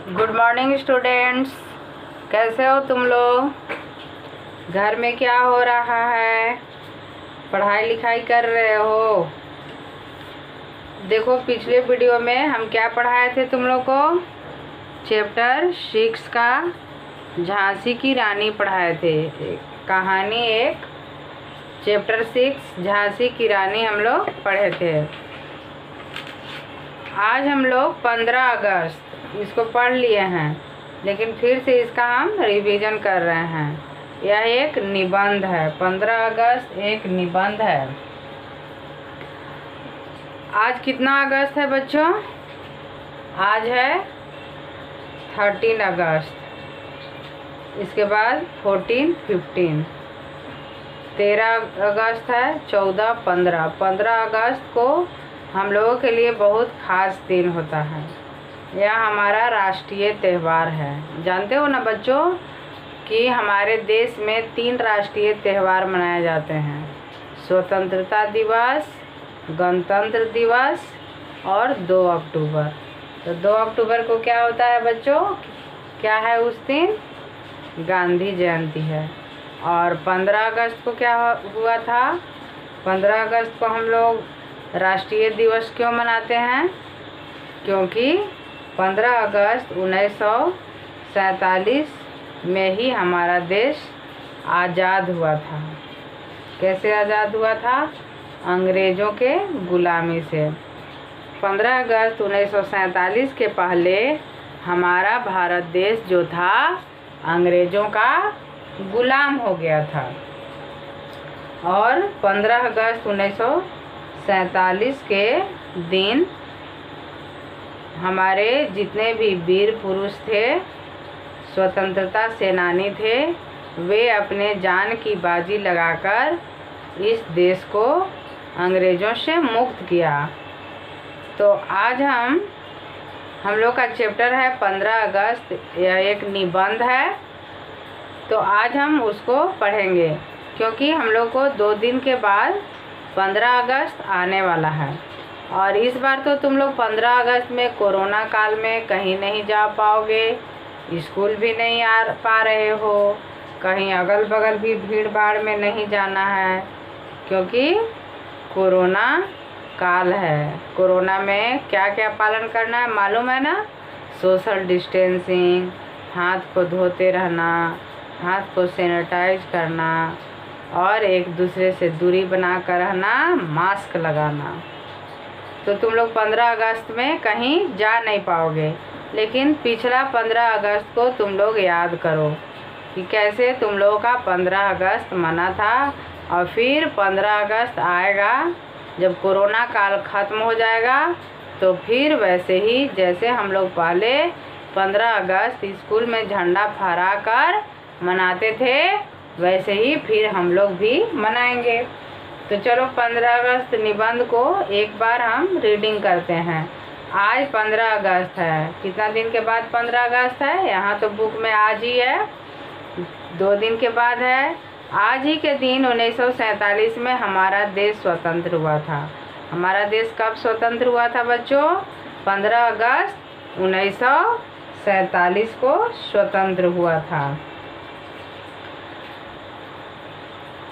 Good morning students, कैसे हो तुम लोग? घर में क्या हो रहा है? पढ़ाई लिखाई कर रहे हो? देखो, पिछले वीडियो में हम क्या पढ़ाए थे तुम लोग को? चैप्टर 6 का झांसी की रानी पढ़ाए थे। कहानी एक, चैप्टर 6 झांसी की रानी हम लोग पढ़े थे। आज हम लोग 15 अगस्त इसको पढ़ लिए हैं, लेकिन फिर से इसका हम रिवीजन कर रहे हैं। यह एक निबंध है। 15 अगस्त एक निबंध है। आज कितना अगस्त है बच्चों? आज है 13 अगस्त। इसके बाद 14, 15, 13 अगस्त है, 14, 15। 15 अगस्त को हम लोगों के लिए बहुत ख़ास दिन होता है। यह हमारा राष्ट्रीय त्यौहार है। जानते हो ना बच्चों कि हमारे देश में 3 राष्ट्रीय त्यौहार मनाए जाते हैं: स्वतंत्रता दिवस, गणतंत्र दिवस और 2 अक्टूबर। तो 2 अक्टूबर को क्या होता है बच्चों? क्या है उस दिन? गांधी जयंती है। और 15 अगस्त को क्या हुआ था? 15 अगस्त को हम लोग राष्ट्रीय दिवस क्यों मनाते हैं? क्योंकि 15 अगस्त 1947 में ही हमारा देश आज़ाद हुआ था। कैसे आज़ाद हुआ था? अंग्रेज़ों के गुलामी से। 15 अगस्त 1947 के पहले हमारा भारत देश जो था अंग्रेज़ों का गुलाम हो गया था। और 15 अगस्त 1947 के दिन हमारे जितने भी वीर पुरुष थे, स्वतंत्रता सेनानी थे, वे अपने जान की बाजी लगाकर इस देश को अंग्रेज़ों से मुक्त किया। तो आज हम लोग का चैप्टर है 15 अगस्त। यह एक निबंध है, तो आज हम उसको पढ़ेंगे, क्योंकि हम लोग को 2 दिन के बाद 15 अगस्त आने वाला है। और इस बार तो तुम लोग 15 अगस्त में कोरोना काल में कहीं नहीं जा पाओगे, स्कूल भी नहीं आ पा रहे हो, कहीं अगल बगल भी भीड़ भाड़ में नहीं जाना है, क्योंकि कोरोना काल है। कोरोना में क्या क्या पालन करना है मालूम है ना? सोशल डिस्टेंसिंग, हाथ को धोते रहना, हाथ को सैनिटाइज करना और एक दूसरे से दूरी बना कर रहना, मास्क लगाना। तो तुम लोग 15 अगस्त में कहीं जा नहीं पाओगे, लेकिन पिछला 15 अगस्त को तुम लोग याद करो कि कैसे तुम लोगों का 15 अगस्त मना था। और फिर 15 अगस्त आएगा, जब कोरोना काल ख़त्म हो जाएगा, तो फिर वैसे ही जैसे हम लोग पहले 15 अगस्त स्कूल में झंडा फहरा कर मनाते थे, वैसे ही फिर हम लोग भी मनाएंगे। तो चलो 15 अगस्त निबंध को एक बार हम रीडिंग करते हैं। आज 15 अगस्त है। कितना दिन के बाद 15 अगस्त है? यहाँ तो बुक में आज ही है, 2 दिन के बाद है। आज ही के दिन 1947 में हमारा देश स्वतंत्र हुआ था। हमारा देश कब स्वतंत्र हुआ था बच्चों? 15 अगस्त 1947 को स्वतंत्र हुआ था।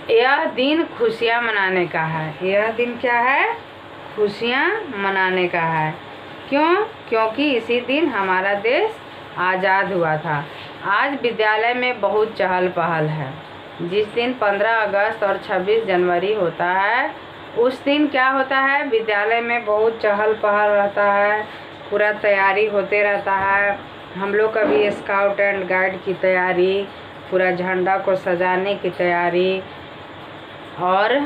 यह दिन खुशियाँ मनाने का है। यह दिन क्या है? खुशियाँ मनाने का है। क्यों? क्योंकि इसी दिन हमारा देश आज़ाद हुआ था। आज विद्यालय में बहुत चहल पहल है। जिस दिन 15 अगस्त और 26 जनवरी होता है, उस दिन क्या होता है? विद्यालय में बहुत चहल पहल रहता है, पूरा तैयारी होते रहता है। हम लोग का भी स्काउट एंड गाइड की तैयारी, पूरा झंडा को सजाने की तैयारी और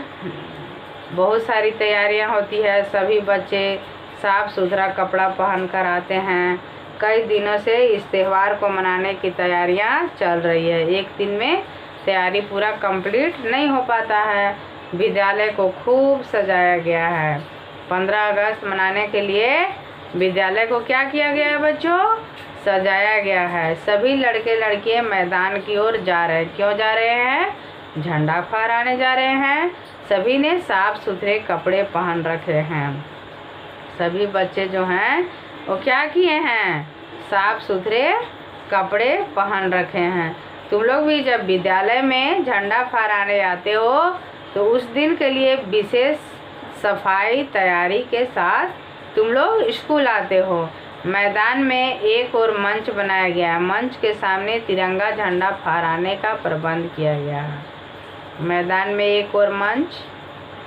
बहुत सारी तैयारियां होती है। सभी बच्चे साफ़ सुथरा कपड़ा पहन कर आते हैं। कई दिनों से इस त्यौहार को मनाने की तैयारियां चल रही है। एक दिन में तैयारी पूरा कंप्लीट नहीं हो पाता है। विद्यालय को खूब सजाया गया है। 15 अगस्त मनाने के लिए विद्यालय को क्या किया गया है बच्चों? सजाया गया है। सभी लड़के लड़कियां मैदान की ओर जा रहे हैं। क्यों जा रहे हैं? झंडा फहराने जा रहे हैं। सभी ने साफ सुथरे कपड़े पहन रखे हैं। सभी बच्चे जो हैं वो क्या किए हैं? साफ सुथरे कपड़े पहन रखे हैं। तुम लोग भी जब विद्यालय में झंडा फहराने आते हो तो उस दिन के लिए विशेष सफाई तैयारी के साथ तुम लोग स्कूल आते हो। मैदान में एक और मंच बनाया गया है। मंच के सामने तिरंगा झंडा फहराने का प्रबंध किया गया है। मैदान में एक और मंच,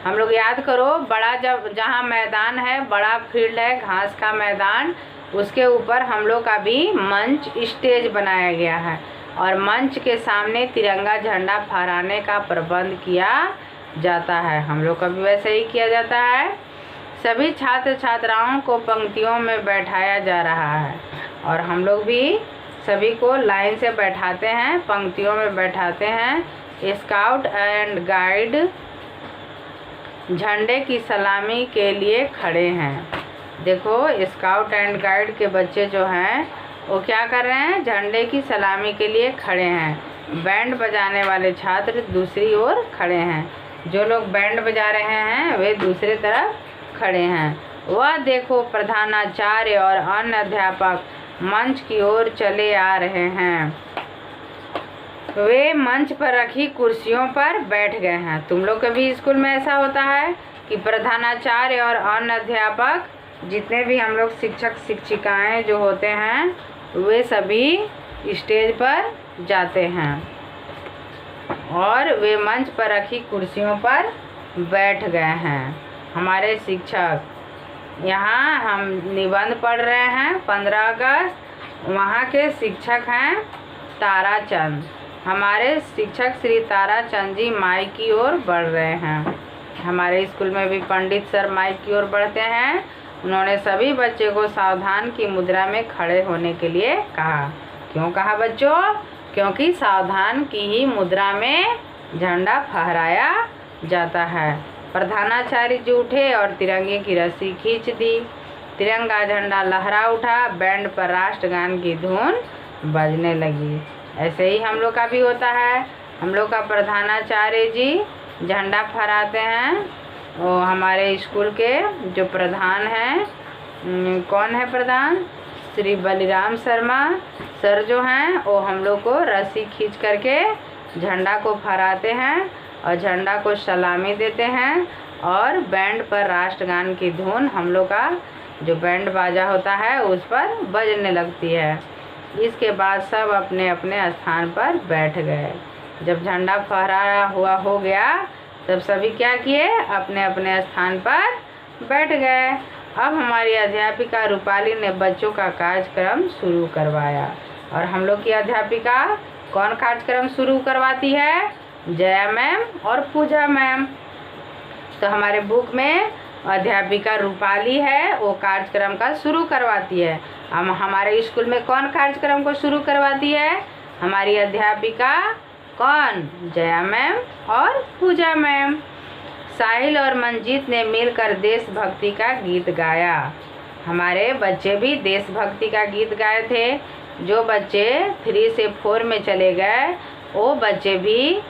हम लोग याद करो, बड़ा जहाँ मैदान है, बड़ा फील्ड है, घास का मैदान, उसके ऊपर हम लोग का भी मंच स्टेज बनाया गया है और मंच के सामने तिरंगा झंडा फहराने का प्रबंध किया जाता है। हम लोग का भी वैसे ही किया जाता है। सभी छात्र छात्राओं को पंक्तियों में बैठाया जा रहा है और हम लोग भी सभी को लाइन से बैठाते हैं, पंक्तियों में बैठाते हैं। स्काउट एंड गाइड झंडे की सलामी के लिए खड़े हैं। देखो, स्काउट एंड गाइड के बच्चे जो हैं वो क्या कर रहे हैं? झंडे की सलामी के लिए खड़े हैं। बैंड बजाने वाले छात्र दूसरी ओर खड़े हैं। जो लोग बैंड बजा रहे हैं वे दूसरे तरफ खड़े हैं। वह देखो, प्रधानाचार्य और अन्य अध्यापक मंच की ओर चले आ रहे हैं। वे मंच पर रखी कुर्सियों पर बैठ गए हैं। तुम लोग के भी स्कूल में ऐसा होता है कि प्रधानाचार्य और अन्य अध्यापक, जितने भी हम लोग शिक्षक शिक्षिकाएं जो होते हैं, वे सभी स्टेज पर जाते हैं और वे मंच पर रखी कुर्सियों पर बैठ गए हैं। हमारे शिक्षक, यहाँ हम निबंध पढ़ रहे हैं 15 अगस्त। वहाँ के शिक्षक हैं ताराचंद। हमारे शिक्षक श्री ताराचंद जी माइक की ओर बढ़ रहे हैं। हमारे स्कूल में भी पंडित सर माइक की ओर बढ़ते हैं। उन्होंने सभी बच्चे को सावधान की मुद्रा में खड़े होने के लिए कहा। क्यों कहा बच्चों? क्योंकि सावधान की ही मुद्रा में झंडा फहराया जाता है। प्रधानाचार्य जी उठे और तिरंगे की रस्सी खींच दी। तिरंगा झंडा लहरा उठा। बैंड पर राष्ट्रगान की धुन बजने लगी। ऐसे ही हम लोग का भी होता है। हम लोग का प्रधानाचार्य जी झंडा फहराते हैं। वो हमारे स्कूल के जो प्रधान हैं, कौन है प्रधान? श्री बलिराम शर्मा सर जो हैं, वो हम लोग को रस्सी खींच करके झंडा को फहराते हैं और झंडा को सलामी देते हैं और बैंड पर राष्ट्रगान की धुन हम लोग का जो बैंड बाजा होता है उस पर बजने लगती है। इसके बाद सब अपने अपने स्थान पर बैठ गए। जब झंडा फहराया हुआ हो गया तब सभी क्या किए? अपने अपने स्थान पर बैठ गए। अब हमारी अध्यापिका रूपाली ने बच्चों का कार्यक्रम शुरू करवाया। और हम लोग की अध्यापिका कौन कार्यक्रम शुरू करवाती है? जया मैम और पूजा मैम। तो हमारे बुक में अध्यापिका रूपाली है, वो कार्यक्रम का शुरू करवाती है। हम हमारे स्कूल में कौन कार्यक्रम को शुरू करवाती है? हमारी अध्यापिका कौन? जया मैम और पूजा मैम। साहिल और मंजीत ने मिलकर देशभक्ति का गीत गाया। हमारे बच्चे भी देशभक्ति का गीत गाए थे। जो बच्चे 3 से 4 में चले गए वो बच्चे भी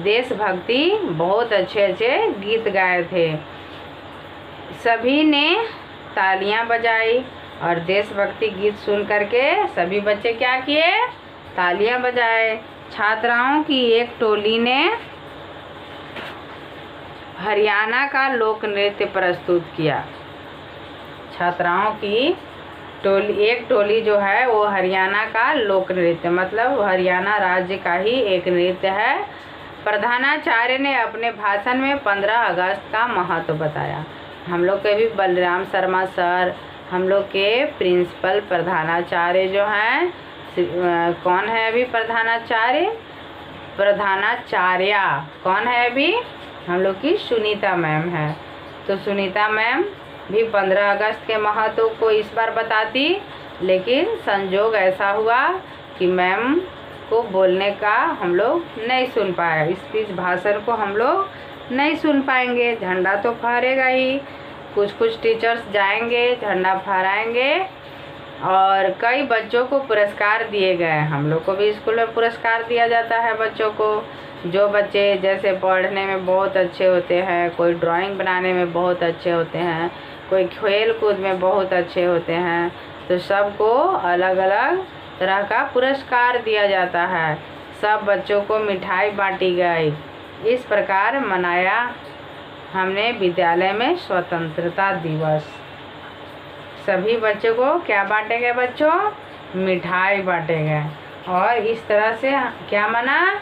देशभक्ति बहुत अच्छे अच्छे गीत गाए थे। सभी ने तालियां बजाई और देशभक्ति गीत सुन करके सभी बच्चे क्या किए? तालियां बजाए। छात्राओं की एक टोली ने हरियाणा का लोक नृत्य प्रस्तुत किया। छात्राओं की एक टोली जो है वो हरियाणा का लोक नृत्य, मतलब हरियाणा राज्य का ही एक नृत्य है। प्रधानाचार्य ने अपने भाषण में 15 अगस्त का महत्व बताया। हम लोग के भी बलराम शर्मा सर, हम लोग के प्रिंसिपल प्रधानाचार्य जो हैं, कौन है अभी प्रधानाचार्य? प्रधानाचार्या कौन है अभी? हम लोग की सुनीता मैम है। तो सुनीता मैम भी 15 अगस्त के महत्व को इस बार बताती, लेकिन संजोग ऐसा हुआ कि मैम को बोलने का हम लोग नहीं सुन पाए। स्पीच भाषण को हम लोग नहीं सुन पाएंगे। झंडा तो फहरेगा ही, कुछ टीचर्स जाएंगे, झंडा फहराएंगे और कई बच्चों को पुरस्कार दिए गए। हम लोग को भी स्कूल में पुरस्कार दिया जाता है बच्चों को। जो बच्चे जैसे पढ़ने में बहुत अच्छे होते हैं, कोई ड्राइंग बनाने में बहुत अच्छे होते हैं, कोई खेल कूद में बहुत अच्छे होते हैं, तो सबको अलग अलग तरह का पुरस्कार दिया जाता है। सब बच्चों को मिठाई बांटी गई। इस प्रकार मनाया हमने विद्यालय में स्वतंत्रता दिवस। सभी बच्चों को क्या बांटे गए बच्चों? मिठाई बांटे गए। और इस तरह से क्या मना?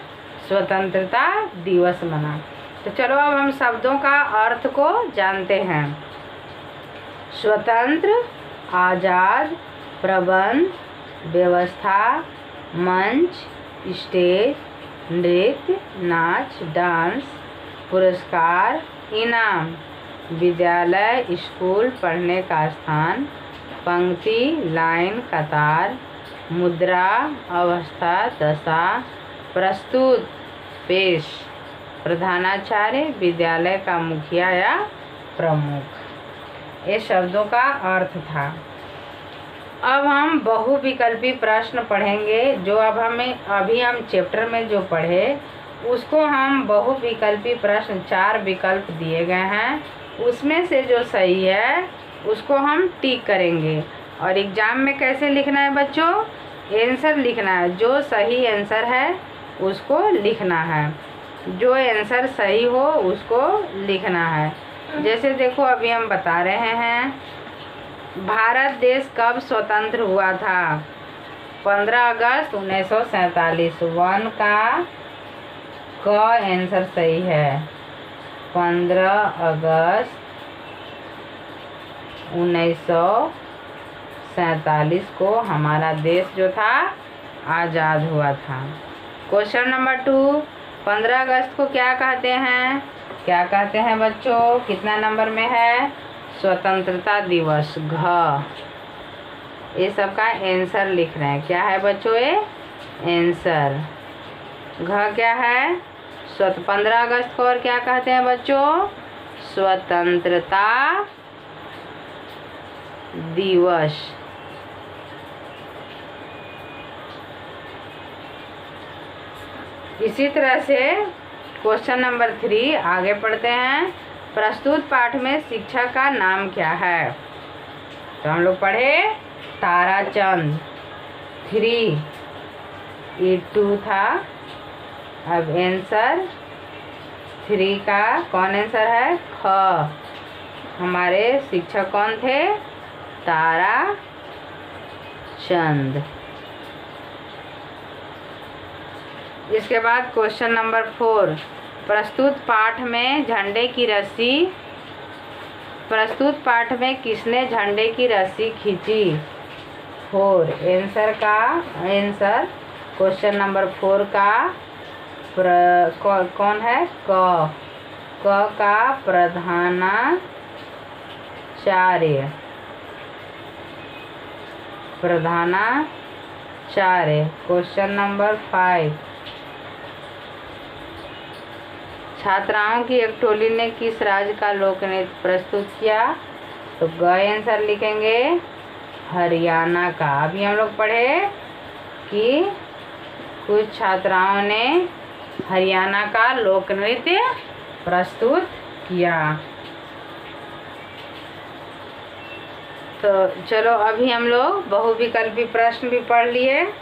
स्वतंत्रता दिवस मना। तो चलो अब हम शब्दों का अर्थ को जानते हैं। स्वतंत्र, आज़ाद, प्रबंध, व्यवस्था, मंच, स्टेज, नृत्य, नाच, डांस, पुरस्कार, इनाम, विद्यालय, स्कूल, पढ़ने का स्थान, पंक्ति, लाइन, कतार, मुद्रा, अवस्था, दशा, प्रस्तुत, पेश, प्रधानाचार्य, विद्यालय का मुखिया या प्रमुख। ये शब्दों का अर्थ था। अब हम बहुविकल्पी प्रश्न पढ़ेंगे। जो अभी हम चैप्टर में जो पढ़े उसको हम बहुविकल्पी प्रश्न 4 विकल्प दिए गए हैं, उसमें से जो सही है उसको हम टिक करेंगे। और एग्ज़ाम में कैसे लिखना है बच्चों? आंसर लिखना है। जो सही आंसर है उसको लिखना है। जो आंसर सही हो उसको लिखना है। जैसे देखो अभी हम बता रहे हैं, भारत देश कब स्वतंत्र हुआ था? 15 अगस्त 1947। 1 का आंसर सही है। 15 अगस्त 1947 को हमारा देश जो था आज़ाद हुआ था। क्वेश्चन नंबर 2, 15 अगस्त को क्या कहते हैं? क्या कहते हैं बच्चों? कितना नंबर में है? स्वतंत्रता दिवस। घ। ये सब का आंसर लिख रहे हैं। क्या है बच्चों ये? आंसर। घ क्या है? 15 अगस्त को और क्या कहते हैं बच्चों? स्वतंत्रता दिवस। इसी तरह से क्वेश्चन नंबर 3 आगे पढ़ते हैं। प्रस्तुत पाठ में शिक्षक का नाम क्या है? तो हम लोग पढ़े ताराचंद। 3 ये 2 था। अब आंसर 3 का कौन आंसर है? ख। हमारे शिक्षक कौन थे? ताराचंद। इसके बाद क्वेश्चन नंबर 4, प्रस्तुत पाठ में किसने झंडे की रस्सी खींची? 4 आंसर का आंसर क्वेश्चन नंबर 4 का कौन है? क का प्रधानाचार्य। क्वेश्चन नंबर 5, छात्राओं की एक टोली ने किस राज्य का लोक नृत्य प्रस्तुत किया? तो ग आंसर लिखेंगे हरियाणा का। अभी हम लोग पढ़े कि कुछ छात्राओं ने हरियाणा का लोक नृत्य प्रस्तुत किया। तो चलो अभी हम लोग बहुविकल्पी प्रश्न भी पढ़ लिए।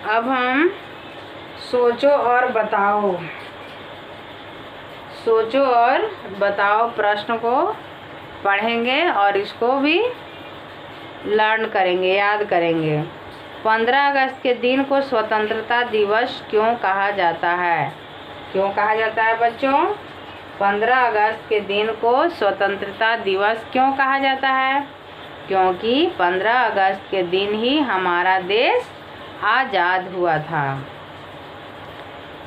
अब हम सोचो और बताओ प्रश्न को पढ़ेंगे और इसको भी लर्न करेंगे, याद करेंगे। 15 अगस्त के दिन को स्वतंत्रता दिवस क्यों कहा जाता है? क्यों कहा जाता है बच्चों? 15 अगस्त के दिन को स्वतंत्रता दिवस क्यों कहा जाता है? क्योंकि 15 अगस्त के दिन ही हमारा देश आज़ाद हुआ था।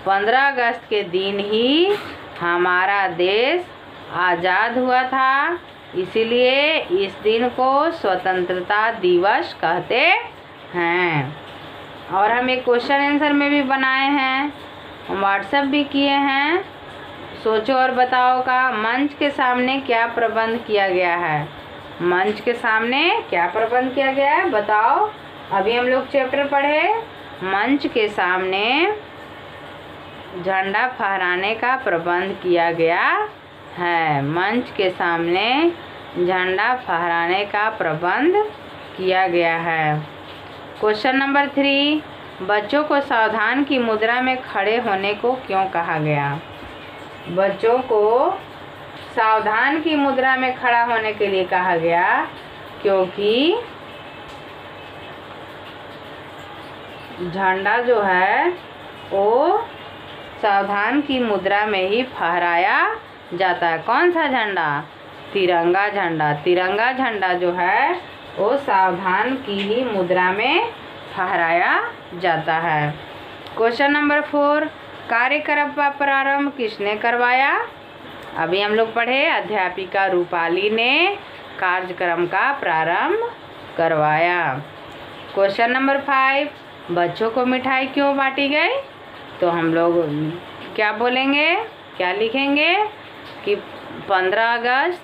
15 अगस्त के दिन ही हमारा देश आज़ाद हुआ था, इसीलिए इस दिन को स्वतंत्रता दिवस कहते हैं। और हम एक क्वेश्चन आंसर में भी बनाए हैं, व्हाट्सएप भी किए हैं। सोचो और बताओ का मंच के सामने क्या प्रबंध किया गया है? मंच के सामने क्या प्रबंध किया गया है बताओ। अभी हम लोग चैप्टर पढ़े, मंच के सामने झंडा फहराने का प्रबंध किया गया है। मंच के सामने झंडा फहराने का प्रबंध किया गया है। क्वेश्चन नंबर 3, बच्चों को सावधान की मुद्रा में खड़े होने को क्यों कहा गया? बच्चों को सावधान की मुद्रा में खड़ा होने के लिए कहा गया क्योंकि झंडा जो है वो सावधान की मुद्रा में ही फहराया जाता है। कौन सा झंडा? तिरंगा झंडा। तिरंगा झंडा जो है वो सावधान की ही मुद्रा में फहराया जाता है। क्वेश्चन नंबर 4, कार्यक्रम का प्रारंभ किसने करवाया? अभी हम लोग पढ़े अध्यापिका रूपाली ने कार्यक्रम का प्रारंभ करवाया। क्वेश्चन नंबर 5, बच्चों को मिठाई क्यों बांटी गई? तो हम लोग क्या बोलेंगे, क्या लिखेंगे कि 15 अगस्त,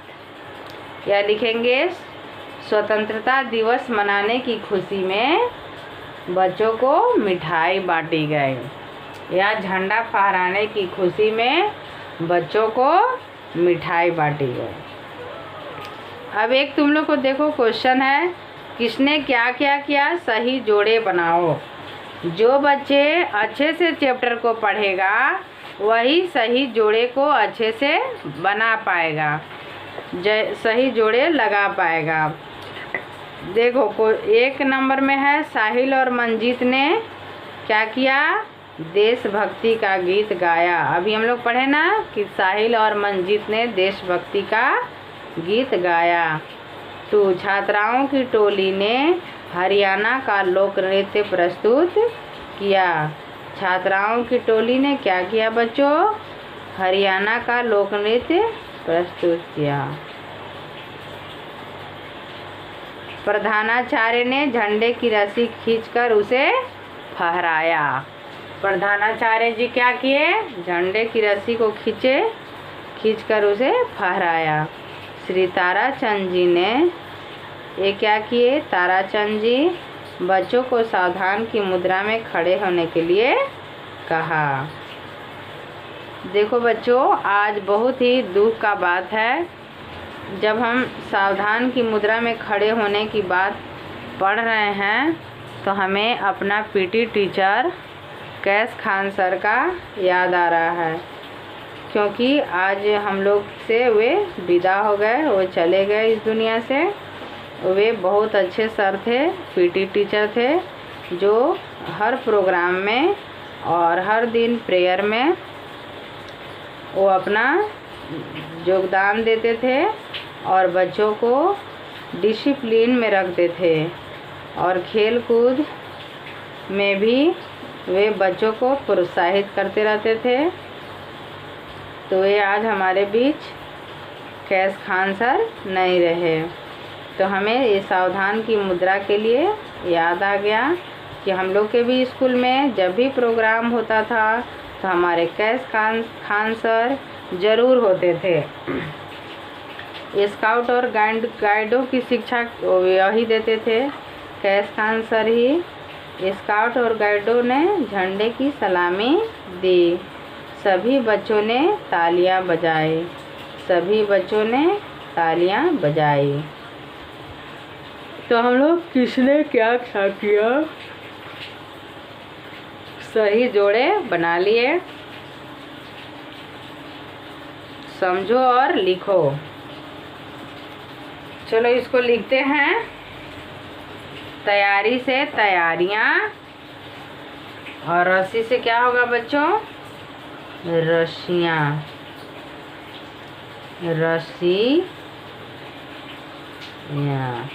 या लिखेंगे स्वतंत्रता दिवस मनाने की खुशी में बच्चों को मिठाई बांटी गई, या झंडा फहराने की खुशी में बच्चों को मिठाई बांटी गई। अब एक तुम लोग को देखो क्वेश्चन है, किसने क्या क्या किया? सही जोड़े बनाओ। जो बच्चे अच्छे से चैप्टर को पढ़ेगा वही सही जोड़े को अच्छे से बना पाएगा, सही जोड़े लगा पाएगा। देखो 1 नंबर में है, साहिल और मंजीत ने क्या किया? देशभक्ति का गीत गाया। अभी हम लोग पढ़े ना कि साहिल और मंजीत ने देशभक्ति का गीत गाया। 2, छात्राओं की टोली ने हरियाणा का लोक नृत्य प्रस्तुत किया। छात्राओं की टोली ने क्या किया बच्चों? हरियाणा का लोक नृत्य प्रस्तुत किया। प्रधानाचार्य ने झंडे की रस्सी खींचकर उसे फहराया। प्रधानाचार्य जी क्या किए? झंडे की रस्सी को खींचकर उसे फहराया। श्री ताराचंद जी ने ये क्या किए? ताराचंद जी बच्चों को सावधान की मुद्रा में खड़े होने के लिए कहा। देखो बच्चों, आज बहुत ही दुख का बात है, जब हम सावधान की मुद्रा में खड़े होने की बात पढ़ रहे हैं तो हमें अपना पीटी टीचर कैस खान सर का याद आ रहा है, क्योंकि आज हम लोग से वे विदा हो गए, वो चले गए इस दुनिया से। वे बहुत अच्छे सर थे, पीटी टीचर थे, जो हर प्रोग्राम में और हर दिन प्रेयर में वो अपना योगदान देते थे और बच्चों को डिसिप्लिन में रखते थे, और खेल कूद में भी वे बच्चों को प्रोत्साहित करते रहते थे। तो वे आज हमारे बीच कैस खान सर नहीं रहे, तो हमें ये सावधान की मुद्रा के लिए याद आ गया कि हम लोग के भी स्कूल में जब भी प्रोग्राम होता था तो हमारे कैस खान सर ज़रूर होते थे। स्काउट और गाइडों की शिक्षा यही देते थे, कैस खान सर ही। स्काउट और गाइडों ने झंडे की सलामी दी। सभी बच्चों ने तालियां बजाई, सभी बच्चों ने तालियां बजाई। तो हम लोग किसने क्या क्या किया? सही जोड़े बना लिए। समझो और लिखो। चलो इसको लिखते हैं। तैयारी से तैयारियां, और रस्सी से क्या होगा बच्चों? रस्सियां। रस्सी या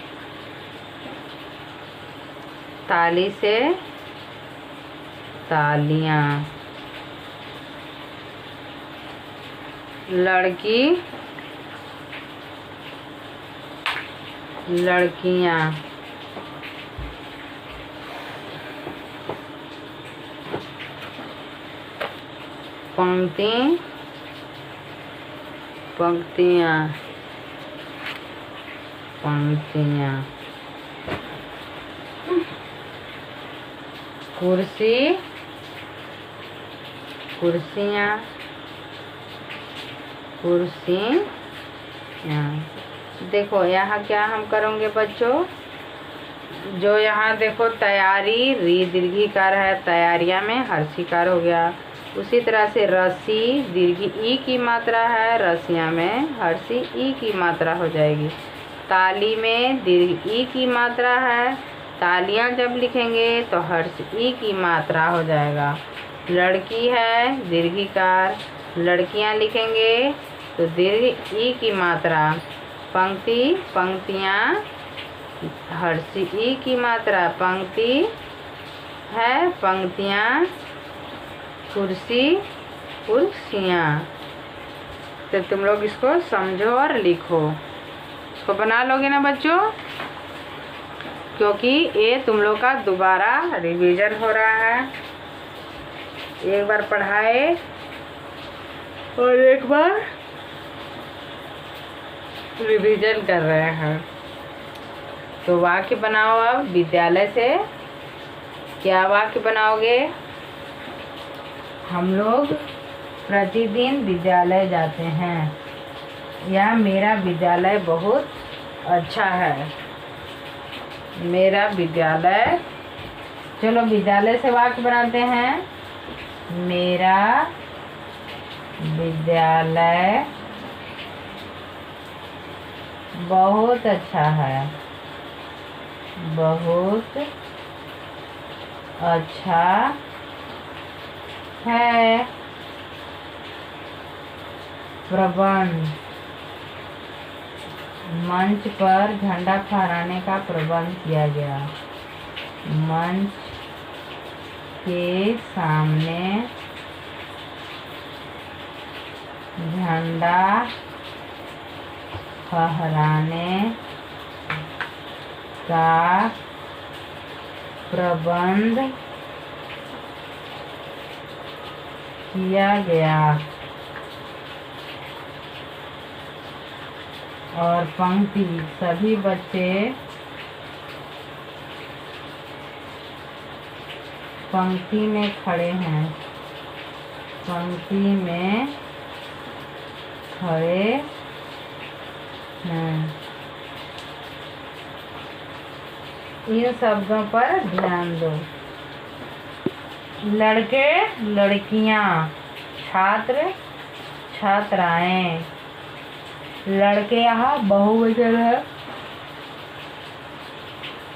ताली से तालियां। लड़की लड़कियां। पंक्ति पंक्तियां पंक्तियां। कुर्सी कुर्सियां कुर्सियां। देखो यहाँ क्या हम करेंगे बच्चों? जो यहाँ देखो तैयारी, री दीर्घिकार है, तैयारियाँ में हर्षिकार हो गया। उसी तरह से रसी, दीर्घी ई की मात्रा है, रसिया में हर्षी ई की मात्रा हो जाएगी। ताली में दीर्घ ई की मात्रा है, तालियाँ जब लिखेंगे तो हर्ष ई की मात्रा हो जाएगा। लड़की है दीर्घिकार, लड़कियाँ लिखेंगे तो दीर्घ ई की मात्रा। पंक्ति, पंक्तियाँ हर्षी ई की मात्रा, पंक्ति है, पंक्तियाँ। कुर्सी, कुर्सियाँ। तो तुम लोग इसको समझो और लिखो। इसको बना लोगे ना बच्चों, क्योंकि ये तुम लोग का दोबारा रिवीजन हो रहा है। एक बार पढ़ाए और एक बार रिवीजन कर रहे हैं। तो वाक्य बनाओ। अब विद्यालय से क्या वाक्य बनाओगे? हम लोग प्रतिदिन विद्यालय जाते हैं, या मेरा विद्यालय बहुत अच्छा है। मेरा विद्यालय, चलो विद्यालय से वाक्य बनाते हैं। मेरा विद्यालय बहुत अच्छा है, बहुत अच्छा है। प्रबंध, मंच पर झंडा फहराने का प्रबंध किया गया। मंच के सामने झंडा फहराने का प्रबंध किया गया। और पंक्ति, सभी बच्चे पंक्ति में खड़े हैं, पंक्ति में खड़े हैं। इन शब्दों पर ध्यान दो। लड़के, लड़कियां, छात्र, छात्राएं। लड़के यहाँ बहुवचन है,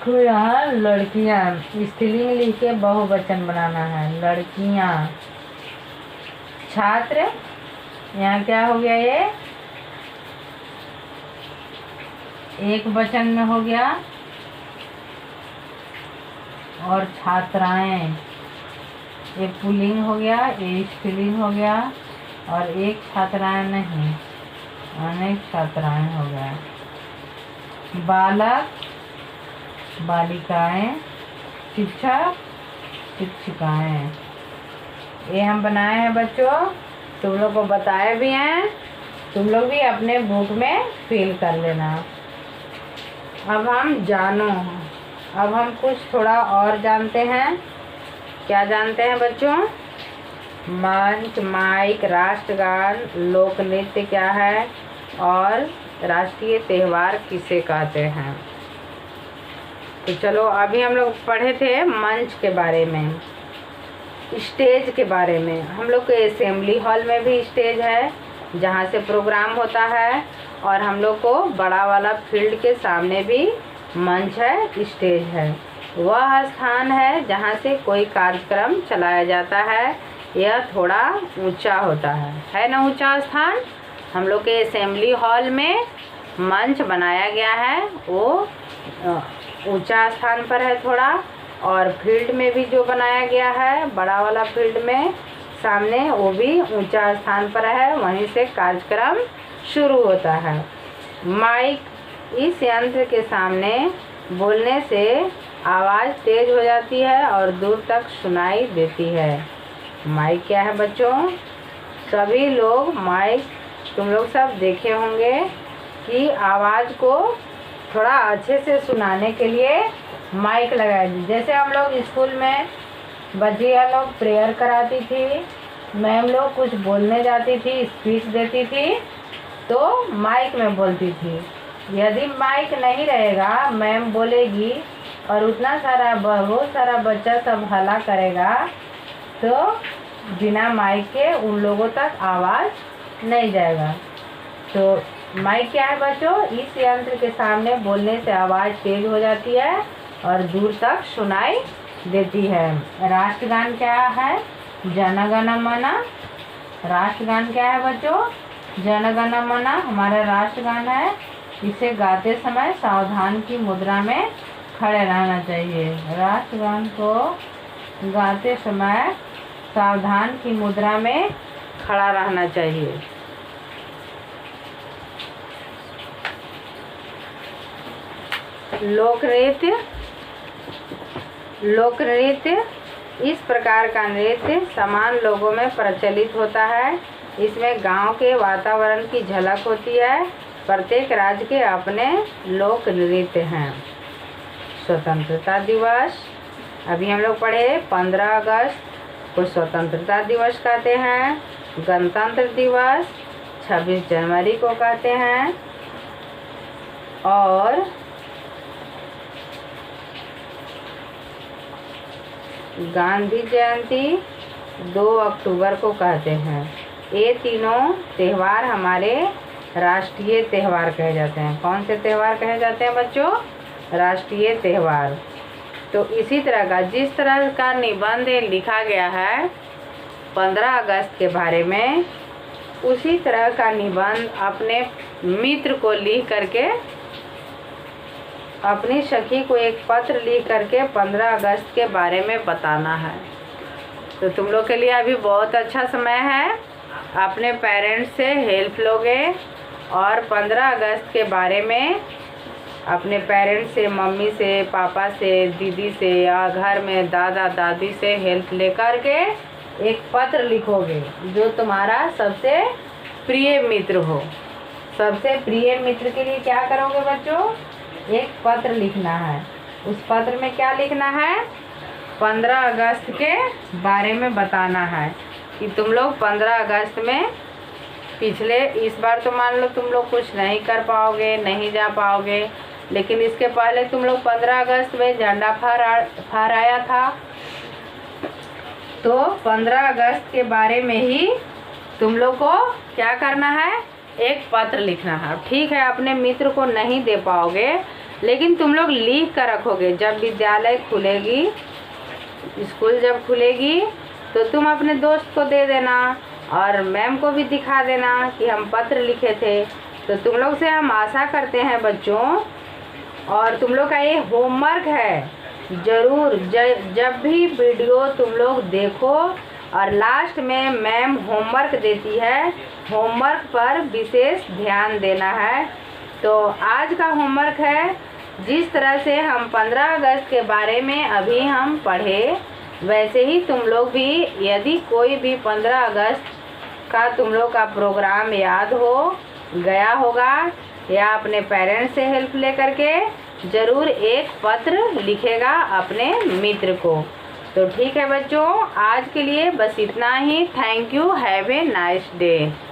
तो यहाँ लड़कियां स्त्रीलिंग लिख के बहुवचन बनाना है, लड़कियां। छात्र, यहाँ क्या हो गया, ये एक वचन में हो गया। और छात्राएं, ये पुल्लिंग हो गया, ये स्त्रीलिंग हो गया। और एक छात्राएं नहीं, अनेक छात्राएं हो गया। बालक, बालिकाएं, शिक्षक, शिक्षिकाएं। ये हम बनाए हैं बच्चों, तुम लोग को बताए भी हैं, तुम लोग भी अपने बुक में फिल कर लेना। अब हम जानो, अब हम कुछ थोड़ा और जानते हैं। क्या जानते हैं बच्चों? मंच, माइक, राष्ट्रगान, लोक नृत्य क्या है, और राष्ट्रीय त्योहार किसे कहते हैं। तो चलो, अभी हम लोग पढ़े थे मंच के बारे में, स्टेज के बारे में। हम लोग के असेंबली हॉल में भी स्टेज है जहाँ से प्रोग्राम होता है, और हम लोग को बड़ा वाला फील्ड के सामने भी मंच है, स्टेज है। वह स्थान है जहाँ से कोई कार्यक्रम चलाया जाता है। यह थोड़ा ऊंचा होता है ना, ऊंचा स्थान। हम लोग के असेंबली हॉल में मंच बनाया गया है, वो ऊंचा स्थान पर है थोड़ा। और फील्ड में भी जो बनाया गया है बड़ा वाला फील्ड में सामने, वो भी ऊंचा स्थान पर है, वहीं से कार्यक्रम शुरू होता है। माइक, इस यंत्र के सामने बोलने से आवाज़ तेज हो जाती है और दूर तक सुनाई देती है। माइक क्या है बच्चों? सभी लोग माइक, तुम लोग सब देखे होंगे कि आवाज़ को थोड़ा अच्छे से सुनाने के लिए माइक लगाई थी। जैसे हम लोग स्कूल में बच्चियाँ लोग प्रेयर कराती थी, मैम लोग कुछ बोलने जाती थी, स्पीच देती थी, तो माइक में बोलती थी। यदि माइक नहीं रहेगा, मैम बोलेगी और उतना सारा बहुत सारा बच्चा सब हल्ला करेगा तो बिना माइक के उन लोगों तक आवाज़ नहीं जाएगा। तो माइक क्या है बच्चों? इस यंत्र के सामने बोलने से आवाज़ तेज हो जाती है और दूर तक सुनाई देती है। राष्ट्रगान क्या है? जन गण मन। राष्ट्रगान क्या है बच्चों? जन गण मन हमारा राष्ट्रगान है। इसे गाते समय सावधान की मुद्रा में खड़े रहना चाहिए। राष्ट्रगान को गाते समय सावधान की मुद्रा में खड़ा रहना चाहिए। लोक नृत्य। लोक नृत्य इस प्रकार का नृत्य समान लोगों में प्रचलित होता है। इसमें गांव के वातावरण की झलक होती है। प्रत्येक राज्य के अपने लोक नृत्य हैं। स्वतंत्रता दिवस, अभी हम लोग पढ़े 15 अगस्त को स्वतंत्रता दिवस कहते हैं। गणतंत्र दिवस 26 जनवरी को कहते हैं। और गांधी जयंती 2 अक्टूबर को कहते हैं। ये तीनों त्यौहार हमारे राष्ट्रीय त्यौहार कहे जाते हैं। कौन से त्यौहार कहे जाते हैं बच्चों? राष्ट्रीय त्यौहार। तो इसी तरह का जिस तरह का निबंध लिखा गया है 15 अगस्त के बारे में, उसी तरह का निबंध अपने मित्र को लिख करके, अपनी सखी को एक पत्र लिख करके 15 अगस्त के बारे में बताना है। तो तुम लोग के लिए अभी बहुत अच्छा समय है। अपने पेरेंट्स से हेल्प लोगे और 15 अगस्त के बारे में अपने पेरेंट्स से, मम्मी से, पापा से, दीदी से या घर में दादा दादी से हेल्प लेकर के एक पत्र लिखोगे जो तुम्हारा सबसे प्रिय मित्र हो। सबसे प्रिय मित्र के लिए क्या करोगे बच्चों? एक पत्र लिखना है। उस पत्र में क्या लिखना है? 15 अगस्त के बारे में बताना है कि तुम लोग 15 अगस्त में पिछले, इस बार तो मान लो तुम लोग कुछ नहीं कर पाओगे, नहीं जा पाओगे, लेकिन इसके पहले तुम लोग 15 अगस्त में झंडा फहराया था। तो 15 अगस्त के बारे में ही तुम लोग को क्या करना है? एक पत्र लिखना है। ठीक है, अपने मित्र को नहीं दे पाओगे, लेकिन तुम लोग लिख कर रखोगे। जब विद्यालय खुलेगी, स्कूल जब खुलेगी, तो तुम अपने दोस्त को दे देना और मैम को भी दिखा देना कि हम पत्र लिखे थे। तो तुम लोग से हम आशा करते हैं बच्चों, और तुम लोग का ये होमवर्क है, ज़रूर जब भी वीडियो तुम लोग देखो और लास्ट में मैम होमवर्क देती है, होमवर्क पर विशेष ध्यान देना है। तो आज का होमवर्क है, जिस तरह से हम 15 अगस्त के बारे में अभी हम पढ़े, वैसे ही तुम लोग भी, यदि कोई भी 15 अगस्त का तुम लोग का प्रोग्राम याद हो गया होगा या अपने पेरेंट्स से हेल्प ले करके, ज़रूर एक पत्र लिखेगा अपने मित्र को। तो ठीक है बच्चों, आज के लिए बस इतना ही। Thank you. Have a nice day.